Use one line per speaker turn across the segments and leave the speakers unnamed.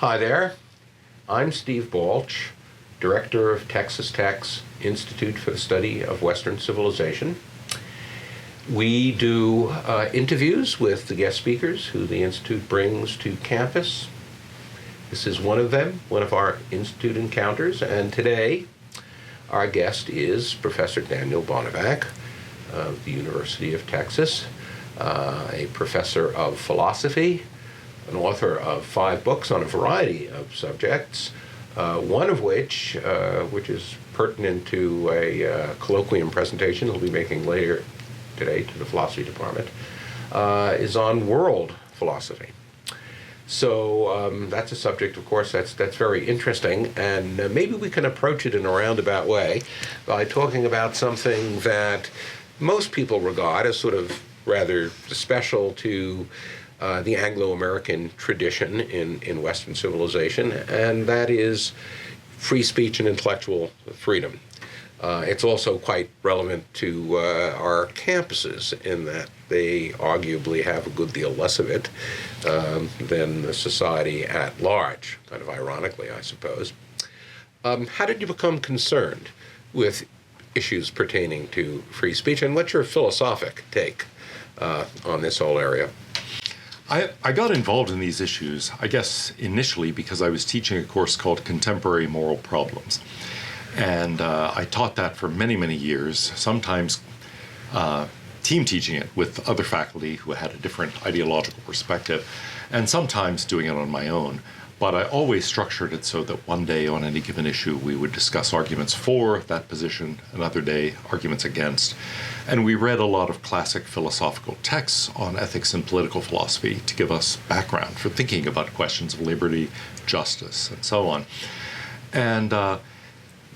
Hi there. I'm Steve Balch, Director of Texas Tech's Institute for the Study of Western Civilization. We do interviews with the guest speakers who the Institute brings to campus. This is one of them, one of our Institute encounters, and today our guest is Professor Daniel Bonevac of the University of Texas, a professor of philosophy, an author of 5 books on a variety of subjects, one of which is pertinent to a colloquium presentation he'll be making later today to the philosophy department, is on world philosophy. So that's a subject, of course, that's very interesting, and maybe we can approach it in a roundabout way by talking about something that most people regard as sort of rather special to the Anglo-American tradition in Western civilization, and that is free speech and intellectual freedom. It's also quite relevant to our campuses in that they arguably have a good deal less of it than the society at large, kind of ironically, I suppose. How did you become concerned with issues pertaining to free speech, and what's your philosophic take on this whole area?
I got involved in these issues, I guess, initially because I was teaching a course called Contemporary Moral Problems. And I taught that for many, many years, sometimes team teaching it with other faculty who had a different ideological perspective, and sometimes doing it on my own. But I always structured it so that one day on any given issue we would discuss arguments for that position, another day arguments against. And we read a lot of classic philosophical texts on ethics and political philosophy to give us background for thinking about questions of liberty, justice, and so on. And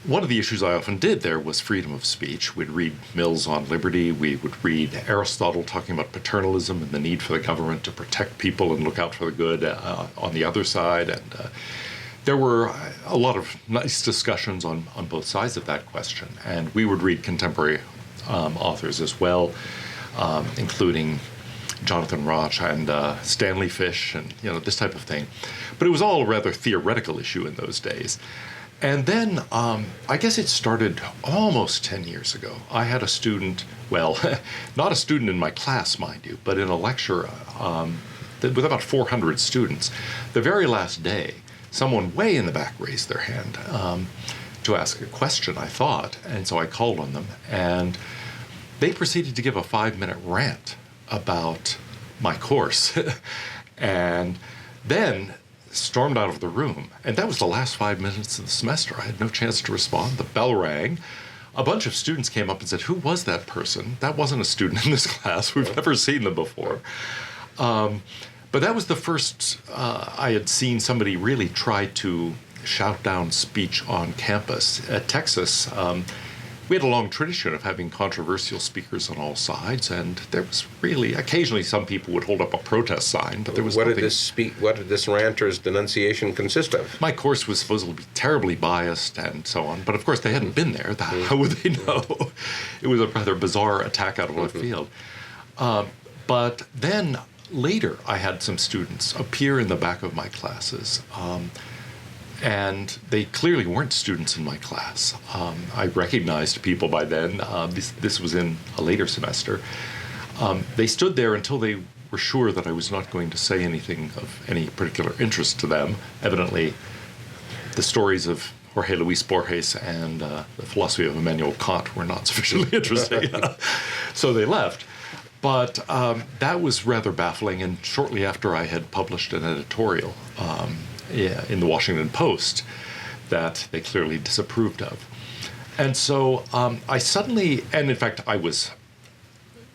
one of the issues I often did there was freedom of speech. We'd read Mill's on liberty. We would read Aristotle talking about paternalism and the need for the government to protect people and look out for the good on the other side. And there were a lot of nice discussions on both sides of that question. And we would read contemporary authors as well, including Jonathan Roch and Stanley Fish and this type of thing. But it was all a rather theoretical issue in those days. And then I guess it started almost 10 years ago. I had a student, well, not a student in my class, mind you, but in a lecture with about 400 students. The very last day, someone way in the back raised their hand to ask a question, I thought, and so I called on them, and they proceeded to give a 5-minute rant about my course, and then stormed out of the room. And that was the last 5 minutes of the semester. I had no chance to respond. The bell rang. A bunch of students came up and said, "Who was that person? That wasn't a student in this class. We've never seen them before." But that was the first I had seen somebody really try to shout down speech on campus. At Texas, we had a long tradition of having controversial speakers on all sides, and there was really, occasionally some people would hold up a protest sign, but there was
What
nothing.
did this ranter's denunciation consist of?
My course was supposed to be terribly biased and so on, but of course they hadn't been there. How would they know? It was a rather bizarre attack out of left field. But then later I had some students appear in the back of my classes, and they clearly weren't students in my class. I recognized people by then. This was in a later semester. They stood there until they were sure that I was not going to say anything of any particular interest to them. Evidently, the stories of Jorge Luis Borges and the philosophy of Immanuel Kant were not sufficiently interesting. So they left. But that was rather baffling, and shortly after I had published an editorial in the Washington Post that they clearly disapproved of. And so I suddenly, and in fact I was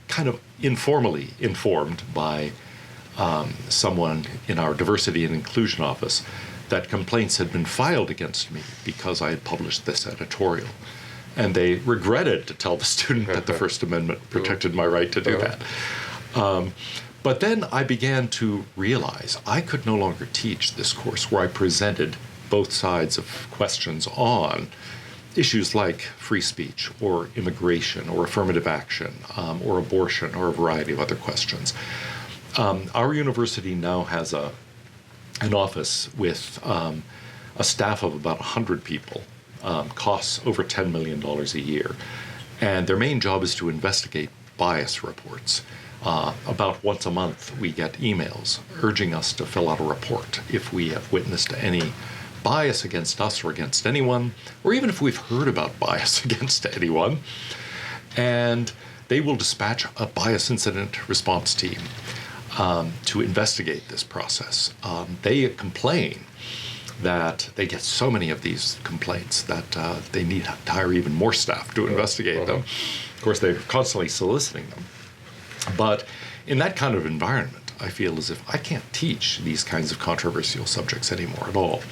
kind of informally informed by someone in our diversity and inclusion office that complaints had been filed against me because I had published this editorial. And they regretted to tell the student that the First Amendment protected my right to do that. But then I began to realize I could no longer teach this course where I presented both sides of questions on issues like free speech or immigration or affirmative action or abortion or a variety of other questions. Our university now has a an office with a staff of about 100 people, costs over $10 million a year. And their main job is to investigate bias reports. About once a month, we get emails urging us to fill out a report if we have witnessed any bias against us or against anyone, or even if we've heard about bias against anyone. And they will dispatch a bias incident response team to investigate this process. They complain that they get so many of these complaints that they need to hire even more staff to investigate them. Of course, they're constantly soliciting them. But in that kind of environment, I feel as if I can't teach these kinds of controversial subjects anymore at all.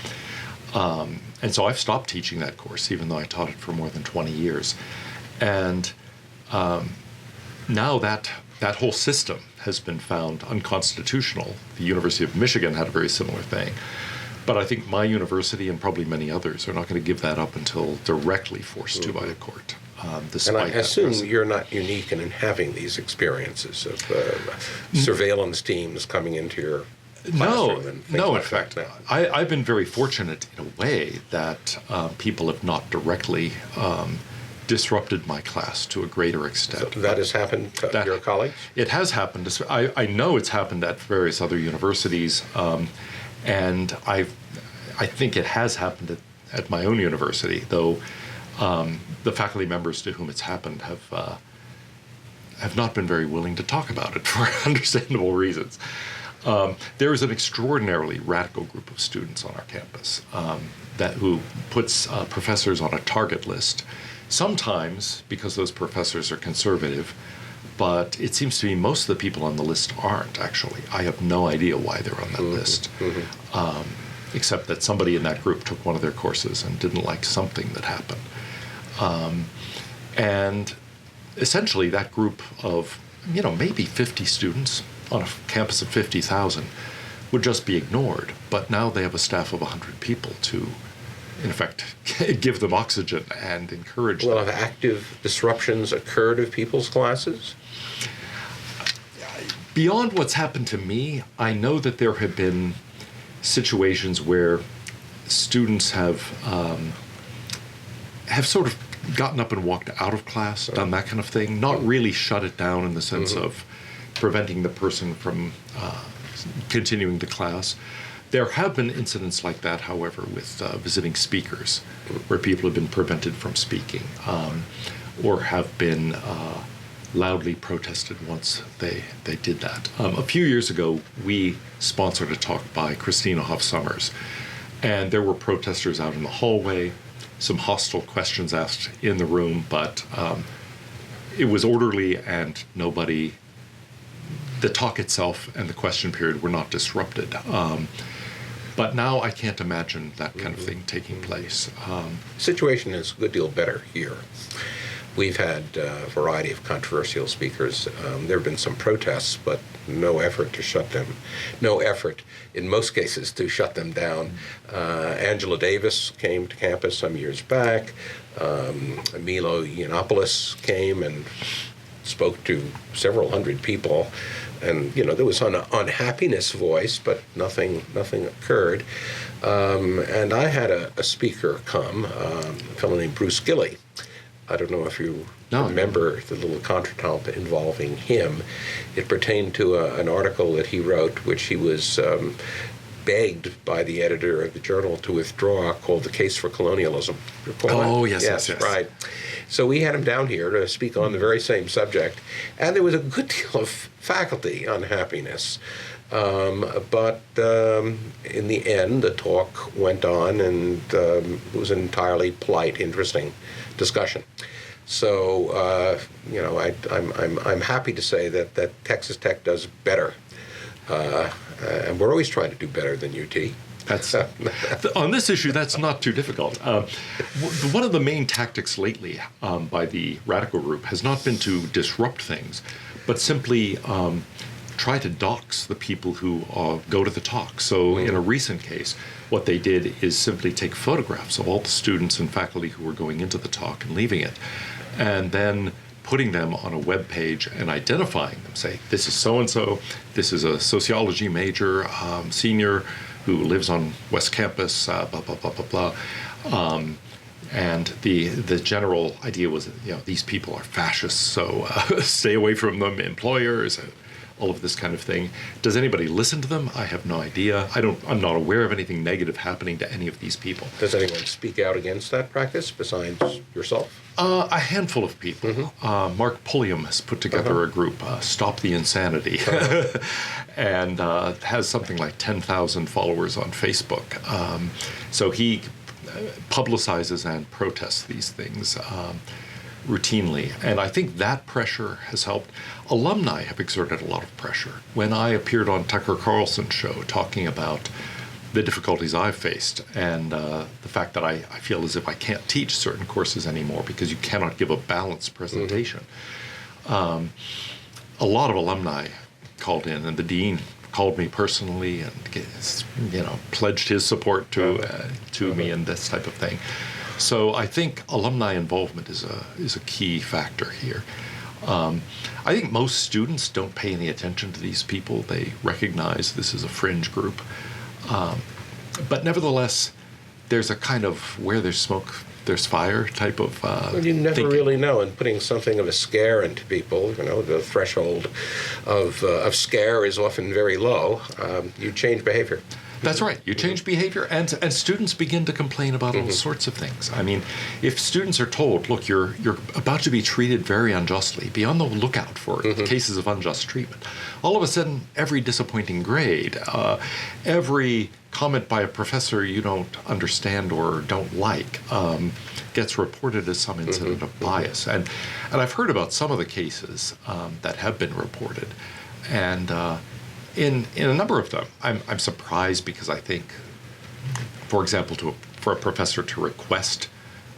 And so I've stopped teaching that course, even though I taught it for more than 20 years. And now that whole system has been found unconstitutional. The University of Michigan had a very similar thing. But I think my university and probably many others are not going to give that up until directly forced to by a court.
And I assume you're not unique in having these experiences of surveillance teams coming into your classroom and things
in
like
fact,
that.
I've been very fortunate in a way that people have not directly disrupted my class to a greater extent.
So that has happened to your colleagues?
It has happened. I know it's happened at various other universities, and I think it has happened at my own university, though the faculty members to whom it's happened have not been very willing to talk about it for understandable reasons. There is an extraordinarily radical group of students on our campus who puts professors on a target list, sometimes because those professors are conservative, but it seems to me most of the people on the list aren't, actually. I have no idea why they're on that list, except that somebody in that group took one of their courses and didn't like something that happened. And essentially that group of, maybe 50 students on a campus of 50,000 would just be ignored. But now they have a staff of 100 people to, in effect, give them oxygen and encourage them.
Well, have active disruptions occurred of people's classes?
Beyond what's happened to me, I know that there have been situations where students have sort of gotten up and walked out of class, done that kind of thing, not really shut it down in the sense of preventing the person from continuing the class. There have been incidents like that, however, with visiting speakers, where people have been prevented from speaking, or have been loudly protested once they did that. A few years ago, we sponsored a talk by Christina Hoff Sommers, and there were protesters out in the hallway, some hostile questions asked in the room, but it was orderly and the talk itself and the question period were not disrupted. But now I can't imagine that kind of thing taking place.
The situation is a good deal better here. We've had a variety of controversial speakers. There have been some protests, but no effort in most cases to shut them down. Angela Davis came to campus some years back. Milo Yiannopoulos came and spoke to several hundred people. And, there was an unhappiness voiced, but nothing occurred. And I had a speaker come, a fellow named Bruce Gilley. I don't know if you remember the little contretemps involving him. It pertained to an article that he wrote, which he was begged by the editor of the journal to withdraw, called The Case for Colonialism.
Oh, yes.
Right. So we had him down here to speak on the very same subject, and there was a good deal of faculty unhappiness. But in the end, the talk went on, and it was an entirely polite, interesting discussion. So, I'm happy to say that Texas Tech does better, and we're always trying to do better than UT.
On this issue, that's not too difficult. One of the main tactics lately by the radical group has not been to disrupt things, but simply try to dox the people who go to the talk. So in a recent case, what they did is simply take photographs of all the students and faculty who were going into the talk and leaving it, and then putting them on a web page and identifying them, say, this is so-and-so, this is a sociology major, senior, who lives on West Campus, blah, blah, blah, blah, blah. And the general idea was that, these people are fascists, so stay away from them, employers, all of this kind of thing. Does anybody listen to them? I have no idea. I'm not aware of anything negative happening to any of these people.
Does anyone speak out against that practice besides yourself?
A handful of people.
Mm-hmm.
Mark Pulliam has put together a group, Stop the Insanity, and has something like 10,000 followers on Facebook. So he publicizes and protests these things routinely. And I think that pressure has helped. Alumni have exerted a lot of pressure. When I appeared on Tucker Carlson's show talking about the difficulties I've faced and the fact that I feel as if I can't teach certain courses anymore because you cannot give a balanced presentation. A lot of alumni called in, and the dean called me personally and pledged his support to me and this type of thing. So I think alumni involvement is a key factor here. I think most students don't pay any attention to these people. They recognize this is a fringe group. But nevertheless, there's a kind of where there's smoke, there's fire type of
well, you never
thinking.
really know. And putting something of a scare into people, the threshold of scare is often very low. You change behavior.
That's right. You change behavior, and students begin to complain about all sorts of things. I mean, if students are told, look, you're about to be treated very unjustly, be on the lookout for cases of unjust treatment, all of a sudden, every disappointing grade, every comment by a professor you don't understand or don't like gets reported as some incident of bias. And I've heard about some of the cases that have been reported, and in a number of them, I'm surprised because I think, for example, for a professor to request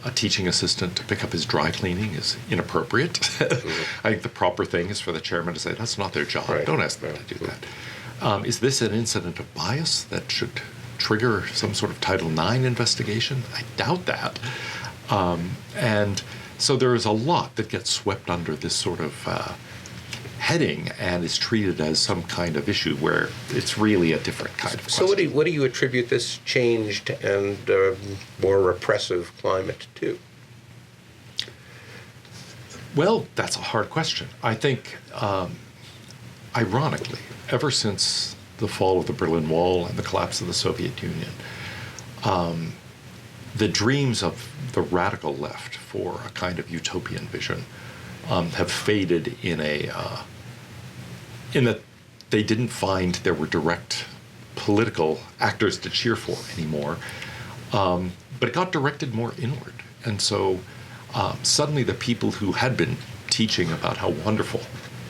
a teaching assistant to pick up his dry cleaning is inappropriate. I think the proper thing is for the chairman to say, that's not their job. Right. Don't ask them to do that. Is this an incident of bias that should trigger some sort of Title IX investigation? I doubt that. And so there is a lot that gets swept under this sort of heading and is treated as some kind of issue where it's really a different kind of question.
So what do you attribute this changed and more repressive climate to?
Well, that's a hard question. I think, ironically, ever since the fall of the Berlin Wall and the collapse of the Soviet Union, the dreams of the radical left for a kind of utopian vision have faded in that they didn't find there were direct political actors to cheer for anymore, but it got directed more inward. And so suddenly the people who had been teaching about how wonderful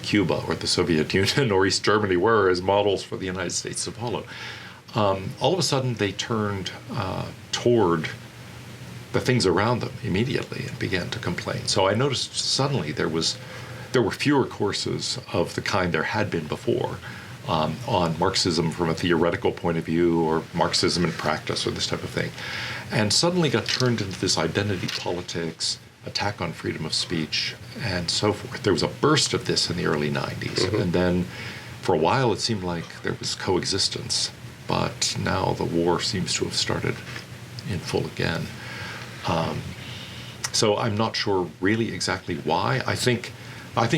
Cuba or the Soviet Union or East Germany were as models for the United States to follow, all of a sudden they turned toward the things around them immediately and began to complain. So I noticed suddenly there were fewer courses of the kind there had been before on Marxism from a theoretical point of view or Marxism in practice or this type of thing, and suddenly got turned into this identity politics, attack on freedom of speech, and so forth. There was a burst of this in the early 90s, and then for a while it seemed like there was coexistence, but now the war seems to have started in full again. So I'm not sure really exactly why. I think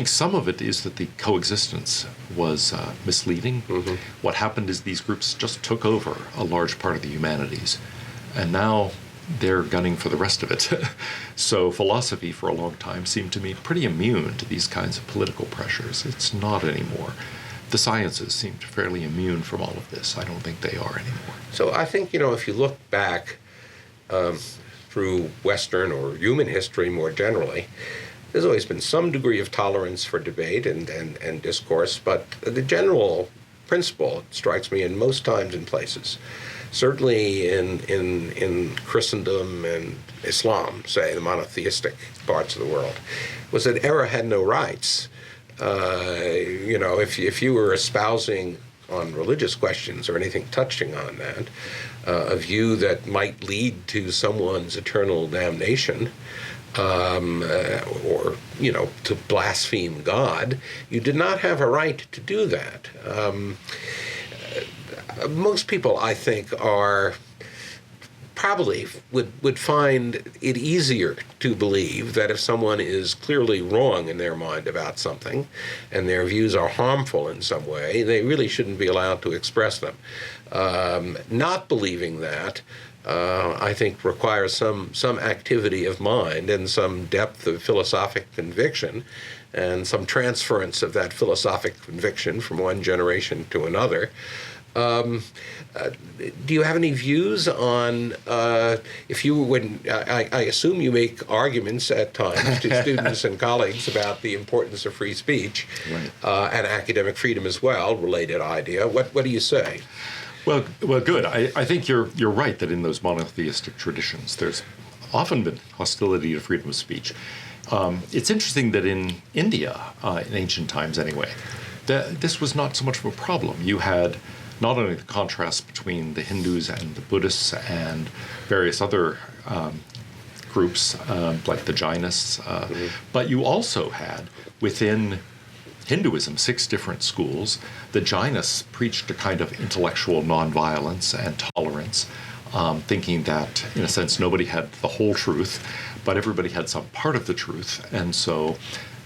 some of it is that the coexistence was misleading. What happened is these groups just took over a large part of the humanities, and now they're gunning for the rest of it. So philosophy for a long time seemed to me pretty immune to these kinds of political pressures. It's not anymore. The sciences seemed fairly immune from all of this. I don't think they are anymore.
So I think, if you look back through Western or human history more generally, there's always been some degree of tolerance for debate and discourse, but the general principle, it strikes me, in most times and places, certainly in Christendom and Islam, say, the monotheistic parts of the world, was that error had no rights. If you were espousing on religious questions or anything touching on that, a view that might lead to someone's eternal damnation, or to blaspheme God, you did not have a right to do that. most people, I think, are probably would find it easier to believe that if someone is clearly wrong in their mind about something and their views are harmful in some way, they really shouldn't be allowed to express them. Not believing that, I think, requires some activity of mind and some depth of philosophic conviction and some transference of that philosophic conviction from one generation to another. Do you have any views on if you would? I assume you make arguments at times to students and colleagues about the importance of free speech, right, and academic freedom as well. Related idea. What do you say?
Well, good. I think you're right that in those monotheistic traditions, there's often been hostility to freedom of speech. It's interesting that in India, in ancient times anyway, this was not so much of a problem. You had not only the contrast between the Hindus and the Buddhists and various other groups like the Jainists, but you also had within Hinduism 6 different schools. The Jainists preached a kind of intellectual nonviolence and tolerance, thinking that, in a sense, nobody had the whole truth, but everybody had some part of the truth, and so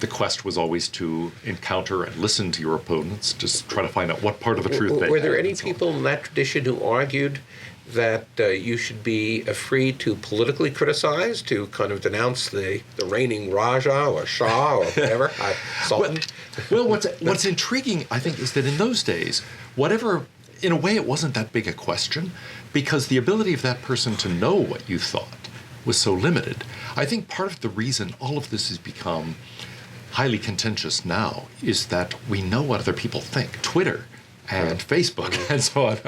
the quest was always to encounter and listen to your opponents, just try to find out what part of the truth they had.
Were there any people in that tradition who argued that you should be free to politically criticize, to kind of denounce the reigning Raja or Shah or whatever, Sultan?
Well, what's intriguing, I think, is that in those days, whatever, in a way, it wasn't that big a question, because the ability of that person to know what you thought was so limited. I think part of the reason all of this has become highly contentious now is that we know what other people think. Twitter and Facebook and so on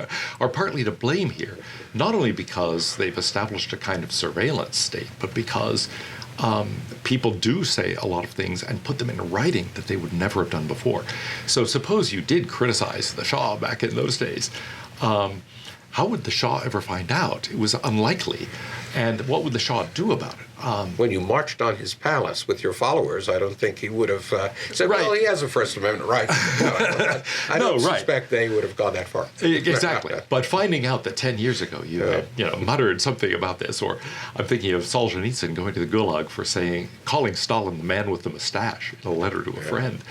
are partly to blame here, not only because they've established a kind of surveillance state, but because people do say a lot of things and put them in writing that they would never have done before. So suppose you did criticize the Shah back in those days. How would the Shah ever find out? It was unlikely. And what would the Shah do about it?
When you marched on his palace with your followers, I don't think he would have said,
right,
well, he has a First Amendment right. I don't suspect they would have gone that far.
Exactly. But finding out that 10 years ago you had, muttered something about this, or I'm thinking of Solzhenitsyn going to the Gulag for calling Stalin the man with the mustache in a letter to a friend.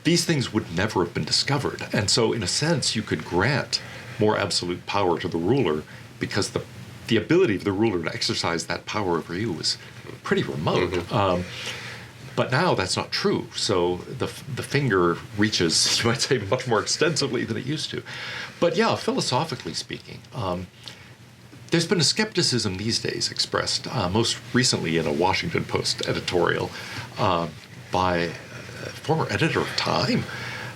These things would never have been discovered. And so, in a sense, you could grant more absolute power to the ruler because the ability of the ruler to exercise that power over you was pretty remote. Mm-hmm. But now that's not true. So the finger reaches, you might say, much more extensively than it used to. But yeah, philosophically speaking, there's been a skepticism these days expressed, most recently in a Washington Post editorial by a former editor of Time,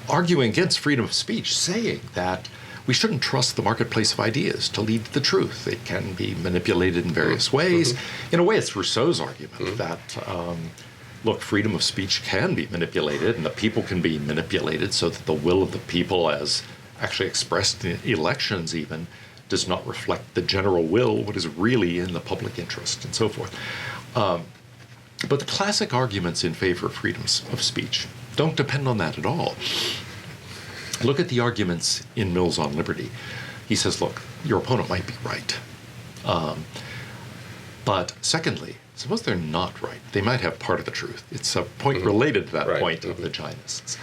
arguing against freedom of speech, saying that we shouldn't trust the marketplace of ideas to lead to the truth. It can be manipulated in various ways. In a way, it's Rousseau's argument that, look, freedom of speech can be manipulated, and the people can be manipulated so that the will of the people, as actually expressed in elections even, does not reflect the general will, what is really in the public interest, and so forth. But the classic arguments in favor of freedoms of speech don't depend on that at all. Look at the arguments in Mills on Liberty. He says, look, your opponent might be right. But secondly, suppose they're not right. They might have part of the truth. It's a point related to that point of the Jainists.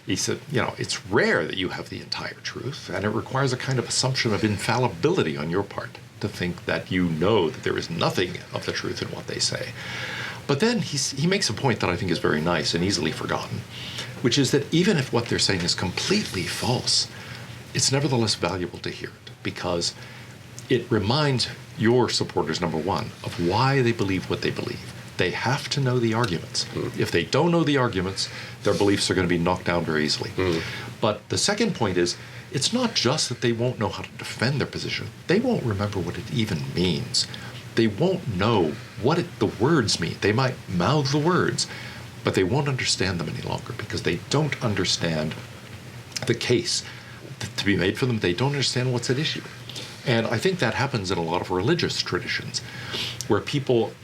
He said, it's rare that you have the entire truth, and it requires a kind of assumption of infallibility on your part to think that you know that there is nothing of the truth in what they say. But then he makes a point that I think is very nice and easily forgotten, which is that even if what they're saying is completely false, it's nevertheless valuable to hear it, because it reminds your supporters, number one, of why they believe what they believe. They have to know the arguments. If they don't know the arguments, their beliefs are going to be knocked down very easily. But the second point is, it's not just that they won't know how to defend their position. They won't remember what it even means. They won't know what the words mean. They might mouth the words, but they won't understand them any longer because they don't understand the case to be made for them. They don't understand what's at issue. And I think that happens in a lot of religious traditions where people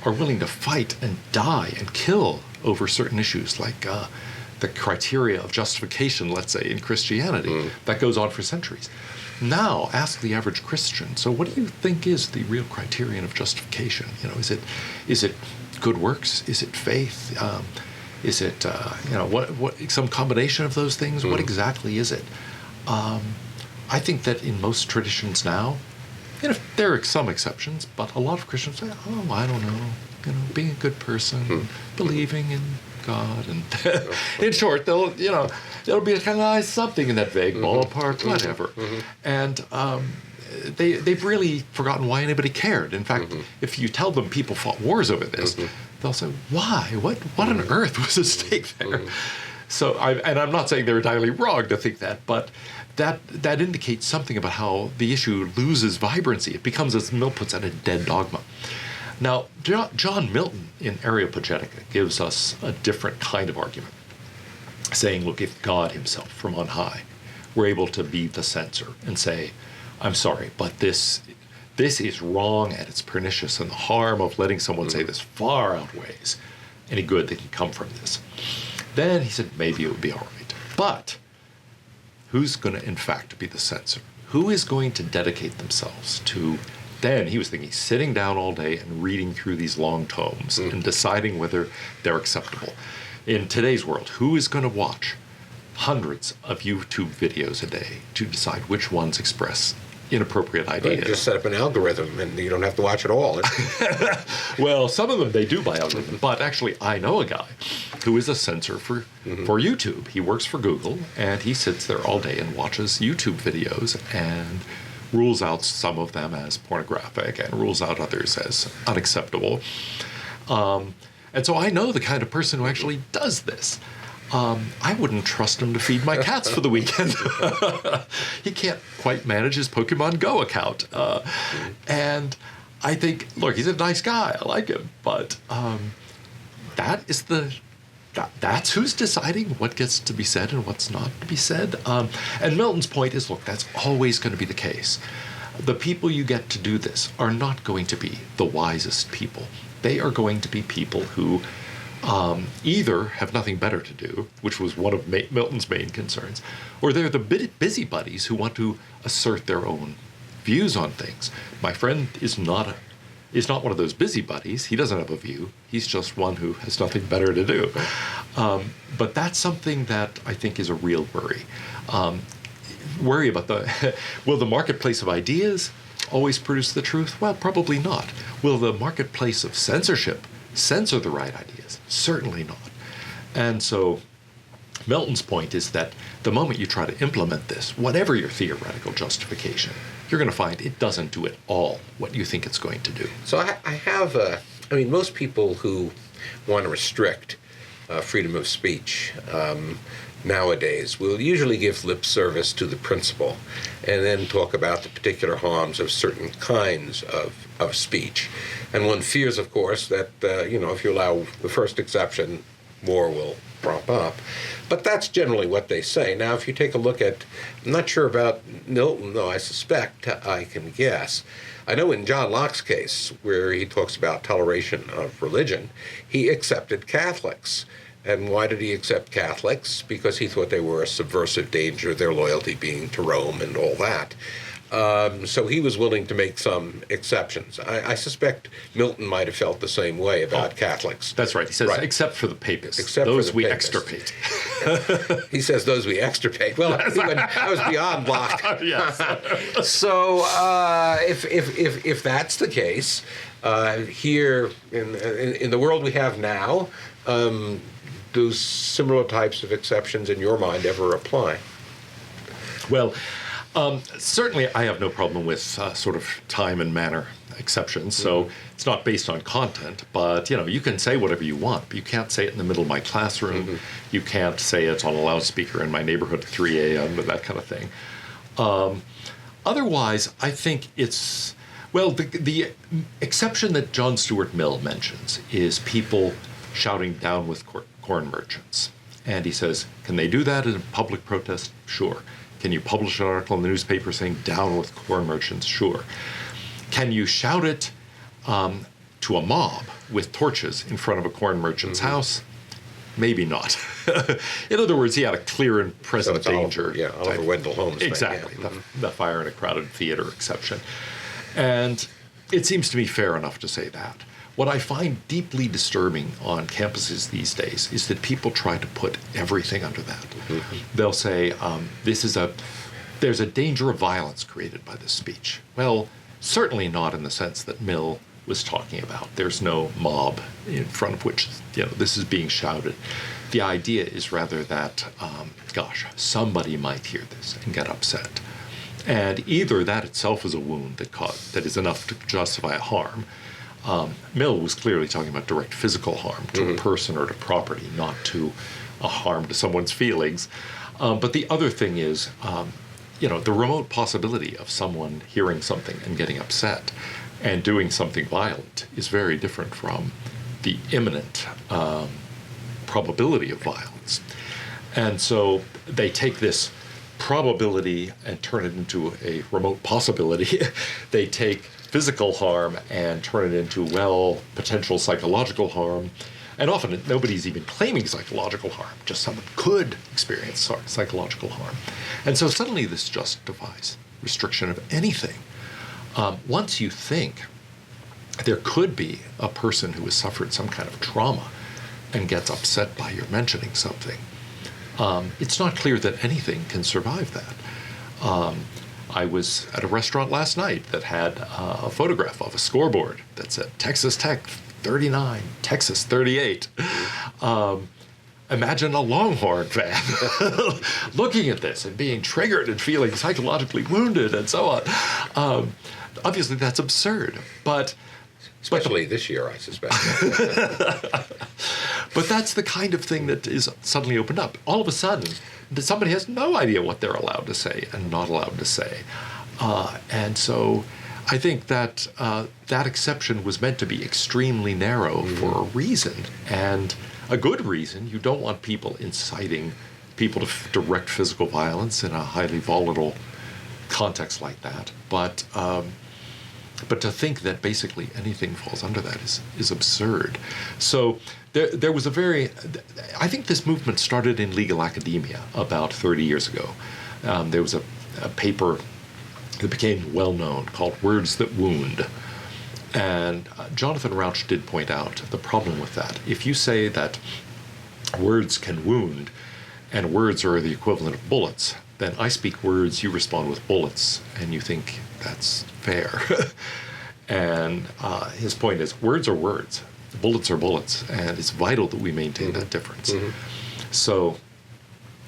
are willing to fight and die and kill over certain issues like the criteria of justification, let's say, in Christianity. That goes on for centuries. Now, ask the average Christian, so what do you think is the real criterion of justification? Is it good works? Is it faith? Is it, what some combination of those things? What exactly is it? I think that in most traditions now, there are some exceptions, but a lot of Christians say, oh, I don't know, being a good person, believing in God, and in short, there'll be a kind of something in that vague ballpark, whatever. And they've really forgotten why anybody cared. In fact, if you tell them people fought wars over this, they'll say, why? What on earth was at stake there? So, I'm not saying they're entirely wrong to think that, but that indicates something about how the issue loses vibrancy. It becomes, as Mill puts it, a dead dogma. Now, John Milton in Areopagitica gives us a different kind of argument, saying, look, if God himself from on high were able to be the censor and say, I'm sorry, but this is wrong and it's pernicious, and the harm of letting someone say this far outweighs any good that can come from this, then he said maybe it would be all right. But who's going to, in fact, be the censor? Who is going to dedicate themselves to, then he was thinking, sitting down all day and reading through these long tomes and deciding whether they're acceptable? In today's world, who is going to watch hundreds of YouTube videos a day to decide which ones express inappropriate ideas?
You just set up an algorithm and you don't have to watch it all.
Well, some of them they do by algorithm, but actually I know a guy who is a censor for YouTube. He works for Google, and he sits there all day and watches YouTube videos and rules out some of them as pornographic and rules out others as unacceptable. And so I know the kind of person who actually does this. I wouldn't trust him to feed my cats for the weekend. He can't quite manage his Pokemon Go account. And I think, look, he's a nice guy. I like him. But that's who's deciding what gets to be said and what's not to be said. And Milton's point is, look, that's always going to be the case. The people you get to do this are not going to be the wisest people. They are going to be people who either have nothing better to do, which was one of Milton's main concerns, or they're the busybodies who want to assert their own views on things. My friend is not one of those busybodies. He doesn't have a view. He's just one who has nothing better to do. But that's something that I think is a real worry. Worry about will the marketplace of ideas always produce the truth? Well, probably not. Will the marketplace of censorship censor the right ideas? Certainly not. And so Milton's point is that the moment you try to implement this, whatever your theoretical justification, you're going to find it doesn't do at all what you think it's going to do.
So I have, most people who want to restrict freedom of speech nowadays will usually give lip service to the principle and then talk about the particular harms of certain kinds of speech. And one fears, of course, that, if you allow the first exception, more will prop up. But that's generally what they say. Now, if you take a look at, I'm not sure about Milton, though I suspect I can guess. I know in John Locke's case, where he talks about toleration of religion, he accepted Catholics. And why did he accept Catholics? Because he thought they were a subversive danger, their loyalty being to Rome and all that. So he was willing to make some exceptions. I suspect Milton might have felt the same way about Catholics.
That's right. He says, right. Except for the papists.
Except
those
for the
we
papists.
Extirpate.
He says those we extirpate. Well, I was beyond Locke.
Yes.
So if that's the case, here in the world we have now, do similar types of exceptions in your mind ever apply?
Well, certainly I have no problem with sort of time and manner exceptions. So it's not based on content, but you can say whatever you want, but you can't say it in the middle of my classroom. You can't say it on a loudspeaker in my neighborhood at 3 a.m. and that kind of thing. Otherwise, I think it's, well, the exception that John Stuart Mill mentions is people shouting down with corn merchants. And he says, can they do that in a public protest? Sure. Can you publish an article in the newspaper saying down with corn merchants? Sure. Can you shout it to a mob with torches in front of a corn merchant's house? maybe not. In other words, he had a clear and
So
present
it's
danger.
Oliver Wendell Holmes.
Exactly,
Yeah.
the fire in a crowded theater exception. And it seems to me fair enough to say that. What I find deeply disturbing on campuses these days is that people try to put everything under that. They'll say, there's a danger of violence created by this speech. Well, certainly not in the sense that Mill was talking about. There's no mob in front of which this is being shouted. The idea is rather that, somebody might hear this and get upset. And either that itself is a wound that is enough to justify a harm. Mill was clearly talking about direct physical harm to a person or to property, not to a harm to someone's feelings. But the other thing is, the remote possibility of someone hearing something and getting upset and doing something violent is very different from the imminent probability of violence. And so they take this probability and turn it into a remote possibility. They take physical harm and turn it into, potential psychological harm. And often nobody's even claiming psychological harm, just someone could experience psychological harm. And so suddenly this justifies restriction of anything. Once you think there could be a person who has suffered some kind of trauma and gets upset by your mentioning something, it's not clear that anything can survive that. I was at a restaurant last night that had a photograph of a scoreboard that said Texas Tech 39, Texas 38. Imagine a Longhorn fan looking at this and being triggered and feeling psychologically wounded and so on. Obviously, that's absurd, but
Especially this year, I suspect.
But that's the kind of thing that is suddenly opened up. All of a sudden, somebody has no idea what they're allowed to say and not allowed to say. And so I think that that exception was meant to be extremely narrow for a reason, and a good reason. You don't want people inciting people to direct physical violence in a highly volatile context like that. But to think that basically anything falls under that is absurd. So there was I think this movement started in legal academia about 30 years ago. There was a paper that became well known called Words That Wound. And Jonathan Rauch did point out the problem with that. If you say that words can wound and words are the equivalent of bullets, then I speak words, you respond with bullets, and you think that's fair. And his point is, words are words, bullets are bullets, and it's vital that we maintain that difference. So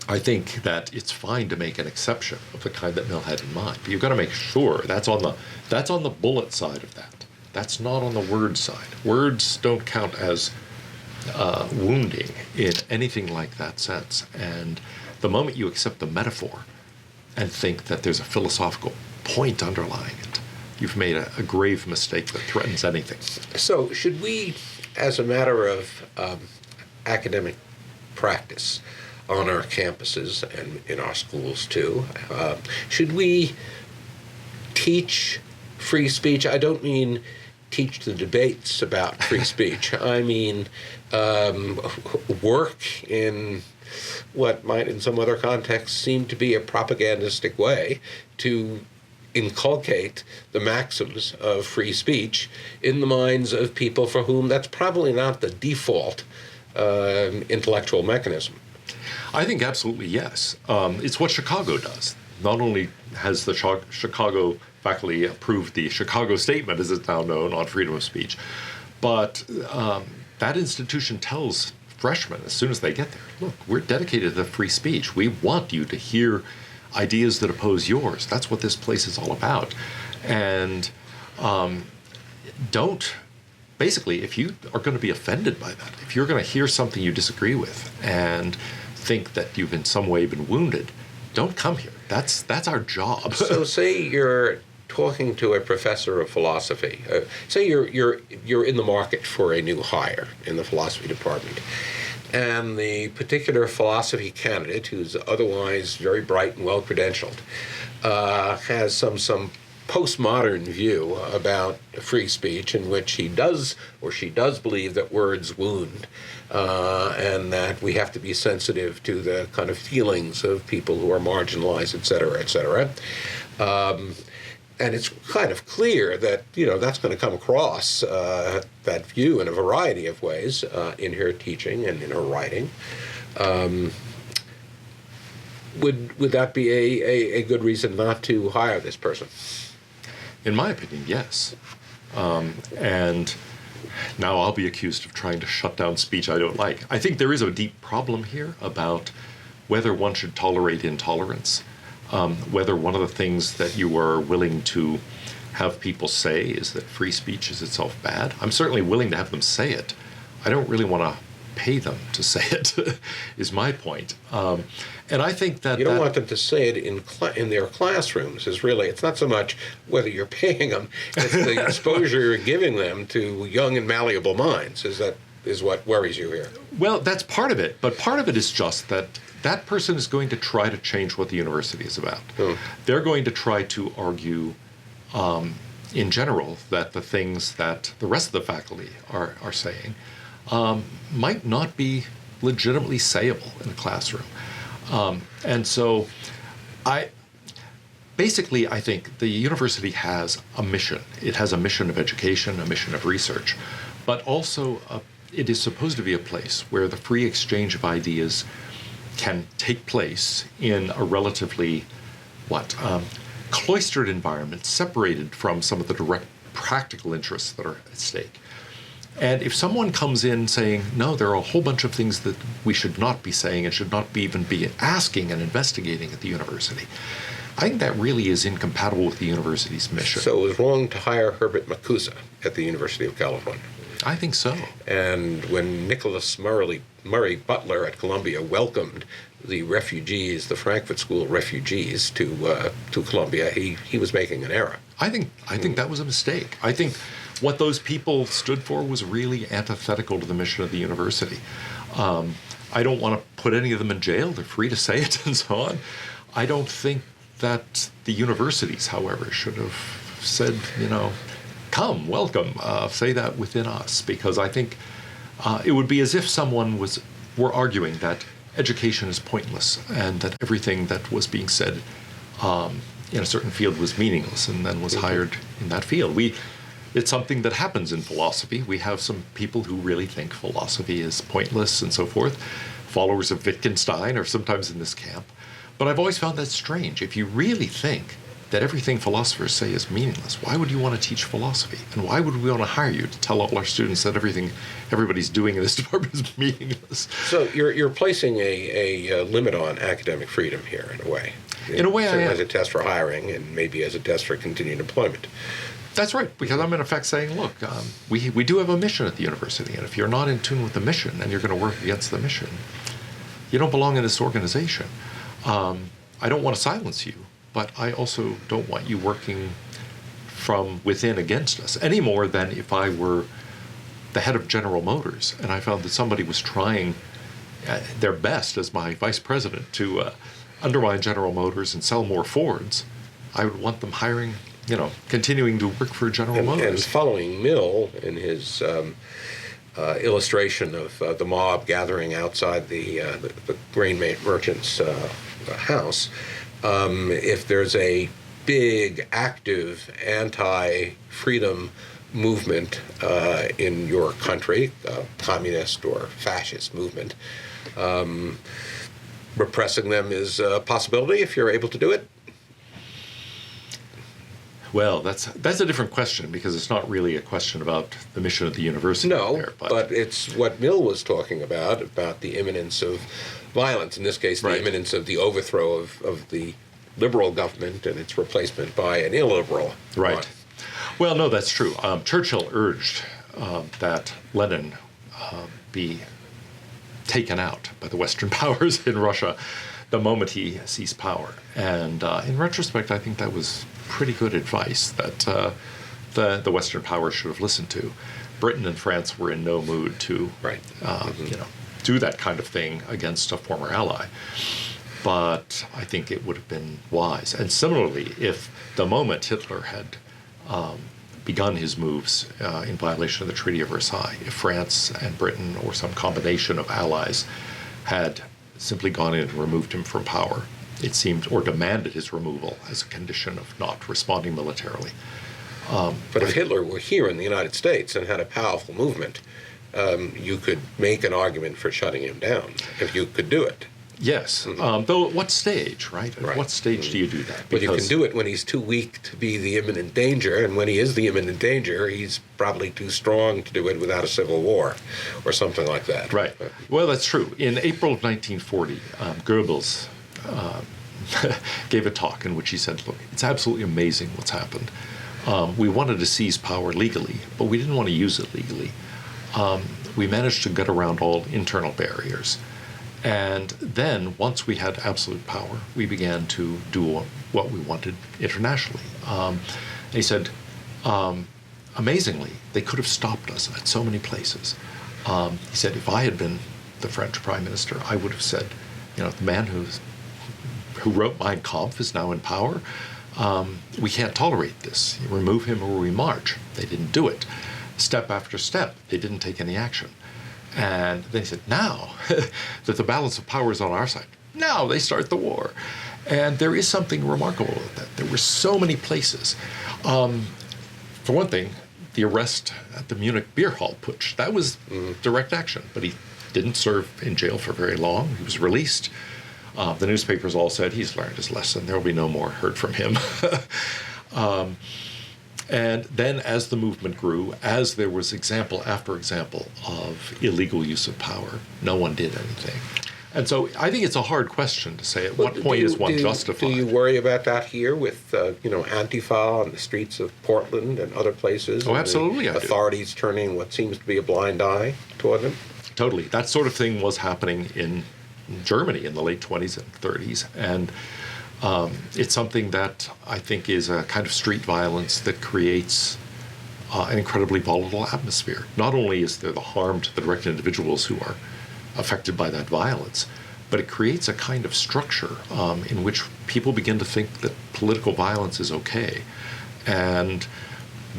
I think that it's fine to make an exception of the kind that Mill had in mind, but you've got to make sure that's on the bullet side of that. That's not on the word side. Words don't count as wounding in anything like that sense. And the moment you accept the metaphor and think that there's a philosophical point underlying it, you've made a grave mistake that threatens anything.
So should we, as a matter of academic practice on our campuses and in our schools too, should we teach free speech? I don't mean teach the debates about free speech. I mean work in what might in some other context seem to be a propagandistic way to inculcate the maxims of free speech in the minds of people for whom that's probably not the default intellectual mechanism.
I think absolutely yes. It's what Chicago does. Not only has the Chicago faculty approved the Chicago Statement, as it's now known, on freedom of speech, but that institution tells freshmen as soon as they get there, look, we're dedicated to free speech. We want you to hear ideas that oppose yours. That's what this place is all about. And basically, if you are going to be offended by that, if you're going to hear something you disagree with and think that you've in some way been wounded, don't come here. That's our job.
So say you're talking to a professor of philosophy. Say you're in the market for a new hire in the philosophy department, and the particular philosophy candidate, who's otherwise very bright and well credentialed, has some postmodern view about free speech in which he does or she does believe that words wound, and that we have to be sensitive to the kind of feelings of people who are marginalized, et cetera, et cetera. And it's kind of clear that, that's going to come across, that view in a variety of ways in her teaching and in her writing. Would that be a good reason not to hire this person?
In my opinion, yes. And now I'll be accused of trying to shut down speech I don't like. I think there is a deep problem here about whether one should tolerate intolerance, whether one of the things that you are willing to have people say is that free speech is itself bad. I'm certainly willing to have them say it. I don't really want to pay them to say it, is my point. And I think that
you don't want them to say it in their classrooms. It's not so much whether you're paying them; it's the exposure you're giving them to young and malleable minds. Is what worries you here?
Well, that's part of it, but part of it is just that person is going to try to change what the university is about. They're going to try to argue, in general, that the things that the rest of the faculty are saying might not be legitimately sayable in a classroom. And so I think the university has a mission. It has a mission of education, a mission of research, but also it is supposed to be a place where the free exchange of ideas can take place in a relatively, cloistered environment, separated from some of the direct practical interests that are at stake. And if someone comes in saying, no, there are a whole bunch of things that we should not be saying and should not even be asking and investigating at the university, I think that really is incompatible with the university's mission.
So it was wrong to hire Herbert Macusa at the University of California.
I think so.
And when Nicholas Murray Butler at Columbia welcomed the refugees, the Frankfurt School refugees, to Columbia, he was making an error.
I think that was a mistake. I think what those people stood for was really antithetical to the mission of the university. I don't want to put any of them in jail. They're free to say it and so on. I don't think that the universities, however, should have said, come, welcome, say that within us, because I think it would be as if someone were arguing that education is pointless and that everything that was being said in a certain field was meaningless and then was hired in that field. It's something that happens in philosophy. We have some people who really think philosophy is pointless and so forth. Followers of Wittgenstein are sometimes in this camp. But I've always found that strange. If you really think that everything philosophers say is meaningless, why would you want to teach philosophy? And why would we want to hire you to tell all our students that everything everybody's doing in this department is meaningless?
So you're placing a limit on academic freedom here, in a way.
In a way, I am.
As a test for hiring and maybe as a test for continued employment.
That's right, because I'm in effect saying, look, we do have a mission at the university, and if you're not in tune with the mission and you're going to work against the mission, you don't belong in this organization. I don't want to silence you, but I also don't want you working from within against us, any more than if I were the head of General Motors and I found that somebody was trying their best as my vice president to undermine General Motors and sell more Fords. I would want them continuing to work for General Motors.
And following Mill in his illustration of the mob gathering outside the grain merchant's house, if there's a big, active anti-freedom movement in your country, communist or fascist movement, repressing them is a possibility if you're able to do it?
Well, that's a different question, because it's not really a question about the mission of the university.
No,
there,
but it's what Mill was talking about the imminence of violence, in this case, the imminence of the overthrow of the liberal government and its replacement by an illiberal
one.
Right.
Well, no, that's true. Churchill urged that Lenin be taken out by the Western powers in Russia the moment he seized power. And in retrospect, I think that was pretty good advice that the Western powers should have listened to. Britain and France were in no mood to, do that kind of thing against a former ally. but I think it would have been wise. And similarly, if the moment Hitler had begun his moves in violation of the Treaty of Versailles, if France and Britain or some combination of allies had simply gone in and removed him from power, it seemed, or demanded his removal as a condition of not responding militarily.
But if Hitler were here in the United States and had a powerful movement, you could make an argument for shutting him down, if you could do it.
Yes, though at what stage, right? At what stage do you do that?
But you can do it when he's too weak to be the imminent danger, and when he is the imminent danger, he's probably too strong to do it without a civil war or something like that.
Right. Well, that's true. In April of 1940, Goebbels gave a talk in which he said, look, it's absolutely amazing what's happened. We wanted to seize power legally, but we didn't want to use it legally. We managed to get around all internal barriers. And then, once we had absolute power, we began to do what we wanted internationally. He said, amazingly, they could have stopped us at so many places. He said, if I had been the French prime minister, I would have said, the man who wrote Mein Kampf is now in power. We can't tolerate this. You remove him or we march. They didn't do it. Step after step, they didn't take any action. And then he said, now that the balance of power is on our side, now they start the war. And there is something remarkable about that. There were so many places. For one thing, the arrest at the Munich beer hall putsch, that was direct action. But he didn't serve in jail for very long. He was released. The newspapers all said, he's learned his lesson. There will be no more heard from him. And then as the movement grew, as there was example after example of illegal use of power, no one did anything. And so I think it's a hard question to say at what point is one justified.
Do you worry about that here with, Antifa on the streets of Portland and other places?
Oh, absolutely I do.
Authorities turning what seems to be a blind eye toward them?
Totally. That sort of thing was happening in Germany in the late 20s and 30s. And it's something that I think is a kind of street violence that creates an incredibly volatile atmosphere. Not only is there the harm to the direct individuals who are affected by that violence, but it creates a kind of structure in which people begin to think that political violence is okay. And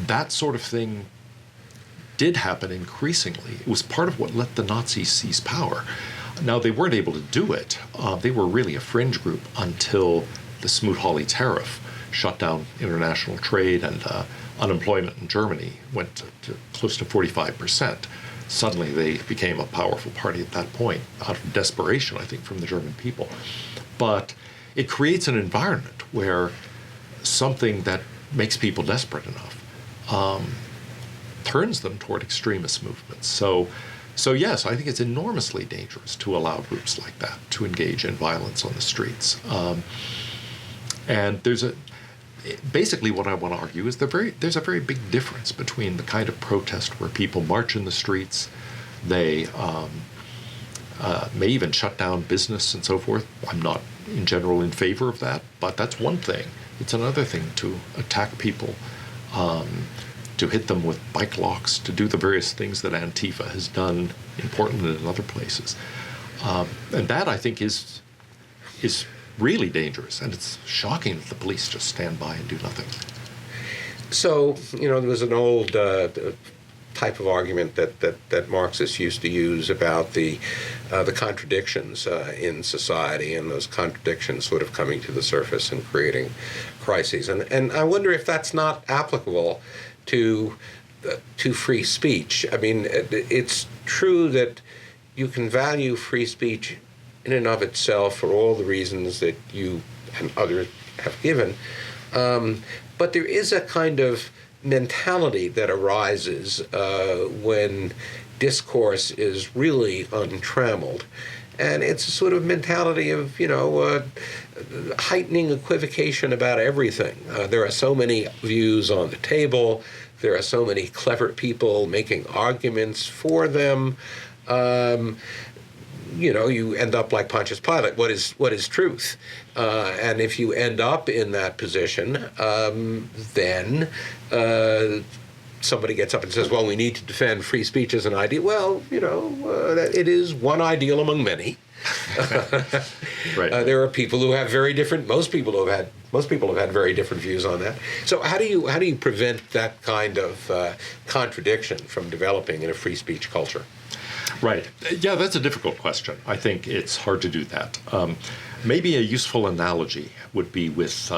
that sort of thing did happen increasingly. It was part of what let the Nazis seize power. Now, they weren't able to do it. They were really a fringe group until the Smoot-Hawley tariff shut down international trade, and unemployment in Germany went to close to 45%. Suddenly, they became a powerful party at that point, out of desperation, I think, from the German people. But it creates an environment where something that makes people desperate enough turns them toward extremist movements. So yes, I think it's enormously dangerous to allow groups like that to engage in violence on the streets. And basically what I want to argue is there's a very big difference between the kind of protest where people march in the streets, they may even shut down business and so forth. I'm not in general in favor of that, but that's one thing. It's another thing to attack people, to hit them with bike locks, to do the various things that Antifa has done in Portland and in other places. And that, I think, is really dangerous. And it's shocking that the police just stand by and do nothing.
So, there was an old type of argument that Marxists used to use about the contradictions in society, and those contradictions sort of coming to the surface and creating crises. And I wonder if that's not applicable to free speech. I mean, it's true that you can value free speech in and of itself for all the reasons that you and others have given, but there is a kind of mentality that arises when discourse is really untrammeled. And it's a sort of mentality of, heightening equivocation about everything. There are so many views on the table. There are so many clever people making arguments for them. You end up like Pontius Pilate. What is truth? And if you end up in that position, then somebody gets up and says, we need to defend free speech as an ideal. Well, it is one ideal among many.
Right.
There are people who have very different. Most people have had very different views on that. So how do you prevent that kind of contradiction from developing in a free speech culture?
Right. Yeah, that's a difficult question. I think it's hard to do that. Maybe a useful analogy would be with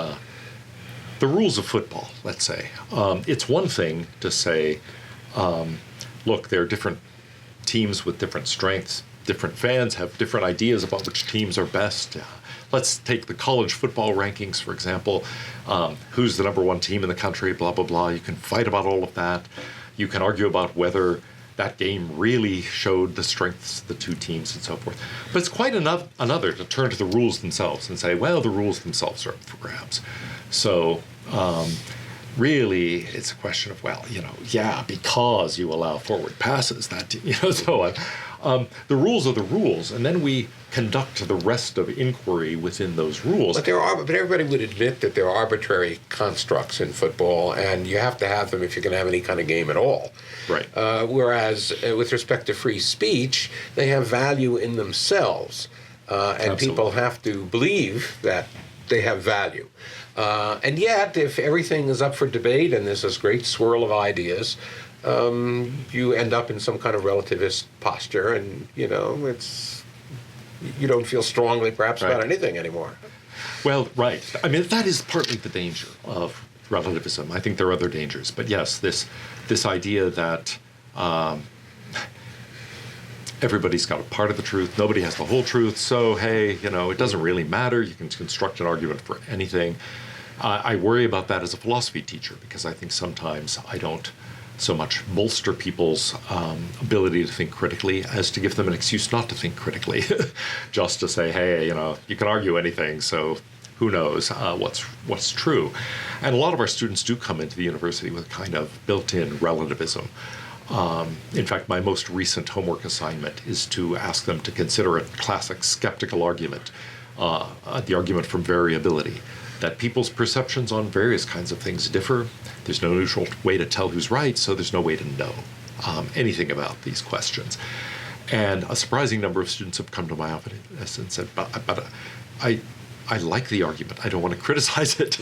the rules of football, let's say. It's one thing to say, look, there are different teams with different strengths. Different fans have different ideas about which teams are best. Let's take the college football rankings, for example. Who's the number one team in the country, blah, blah, blah. You can fight about all of that. You can argue about whether that game really showed the strengths of the two teams and so forth. But it's quite another to turn to the rules themselves and say, well, the rules themselves are up for grabs. So really, it's a question of, well, because you allow forward passes, so on. The rules are the rules, and then we conduct the rest of inquiry within those rules.
But everybody would admit that there are arbitrary constructs in football, and you have to have them if you're going to have any kind of game at all.
Right.
Whereas with respect to free speech, they have value in themselves, and
Absolutely.
people have to believe that they have value. And yet, if everything is up for debate and there's this great swirl of ideas, you end up in some kind of relativist posture, and you don't feel strongly perhaps
Right.
about anything anymore.
Well, right. I mean, that is partly the danger of relativism. I think there are other dangers, but yes, this idea that everybody's got a part of the truth, nobody has the whole truth, so hey, it doesn't really matter. You can construct an argument for anything. I worry about that as a philosophy teacher because I think sometimes I don't so much bolster people's ability to think critically as to give them an excuse not to think critically, just to say, hey, you can argue anything, so who knows what's true. And a lot of our students do come into the university with kind of built-in relativism. In fact, my most recent homework assignment is to ask them to consider a classic skeptical argument, the argument from variability, that people's perceptions on various kinds of things differ. There's no neutral way to tell who's right, so there's no way to know anything about these questions. And a surprising number of students have come to my office and said, but I like the argument. I don't want to criticize it.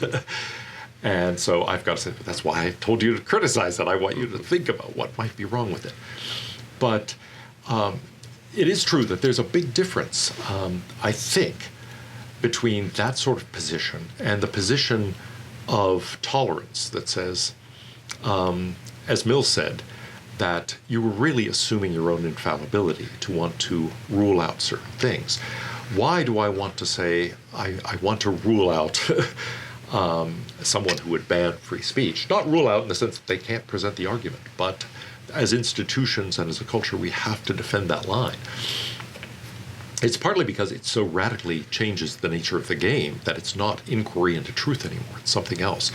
And so I've got to say, that's why I told you to criticize it. I want you to think about what might be wrong with it. But it is true that there's a big difference, I think, between that sort of position and the position of tolerance that says, as Mill said, that you were really assuming your own infallibility to want to rule out certain things. Why do I want to say I want to rule out someone who would ban free speech? Not rule out in the sense that they can't present the argument, but as institutions and as a culture, we have to defend that line. It's partly because it so radically changes the nature of the game that it's not inquiry into truth anymore. It's something else.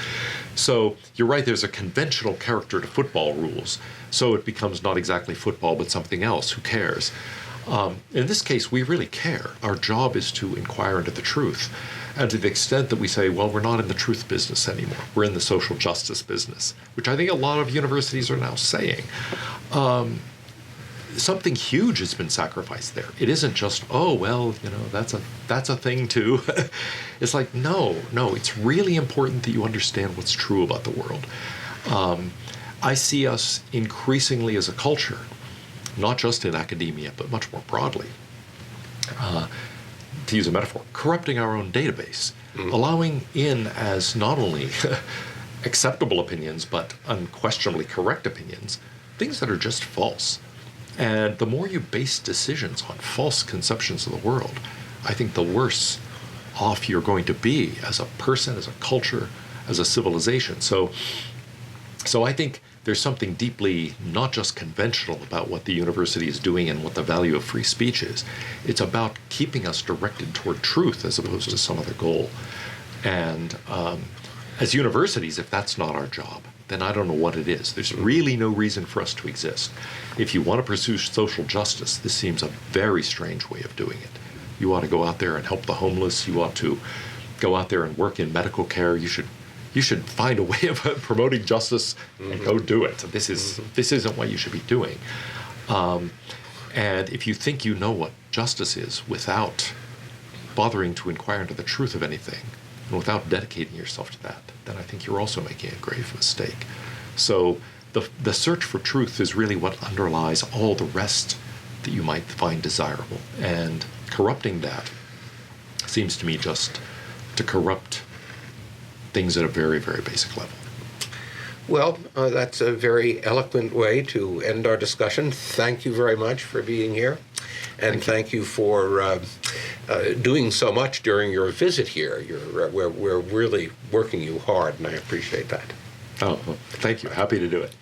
So you're right, there's a conventional character to football rules. So it becomes not exactly football, but something else. Who cares? In this case, we really care. Our job is to inquire into the truth. And to the extent that we say, well, we're not in the truth business anymore. We're in the social justice business, which I think a lot of universities are now saying. Something huge has been sacrificed there. It isn't just, oh, well, that's a thing too. It's like, no, it's really important that you understand what's true about the world. I see us increasingly as a culture, not just in academia, but much more broadly, to use a metaphor, corrupting our own database, allowing in as not only acceptable opinions, but unquestionably correct opinions, things that are just false. And the more you base decisions on false conceptions of the world, I think the worse off you're going to be as a person, as a culture, as a civilization. So I think there's something deeply not just conventional about what the university is doing and what the value of free speech is. It's about keeping us directed toward truth as opposed to some other goal. And as universities, if that's not our job, then I don't know what it is. There's really no reason for us to exist. If you want to pursue social justice, this seems a very strange way of doing it. You ought to go out there and help the homeless. You ought to go out there and work in medical care. You should find a way of promoting justice and go do it. This isn't what you should be doing. And if you think you know what justice is without bothering to inquire into the truth of anything, and without dedicating yourself to that, then I think you're also making a grave mistake. So the search for truth is really what underlies all the rest that you might find desirable. And corrupting that seems to me just to corrupt things at a very, very basic level.
Well, that's a very eloquent way to end our discussion. Thank you very much for being here. And thank you for doing so much during your visit here. We're really working you hard, and I appreciate that.
Oh, well, thank you. Happy to do it.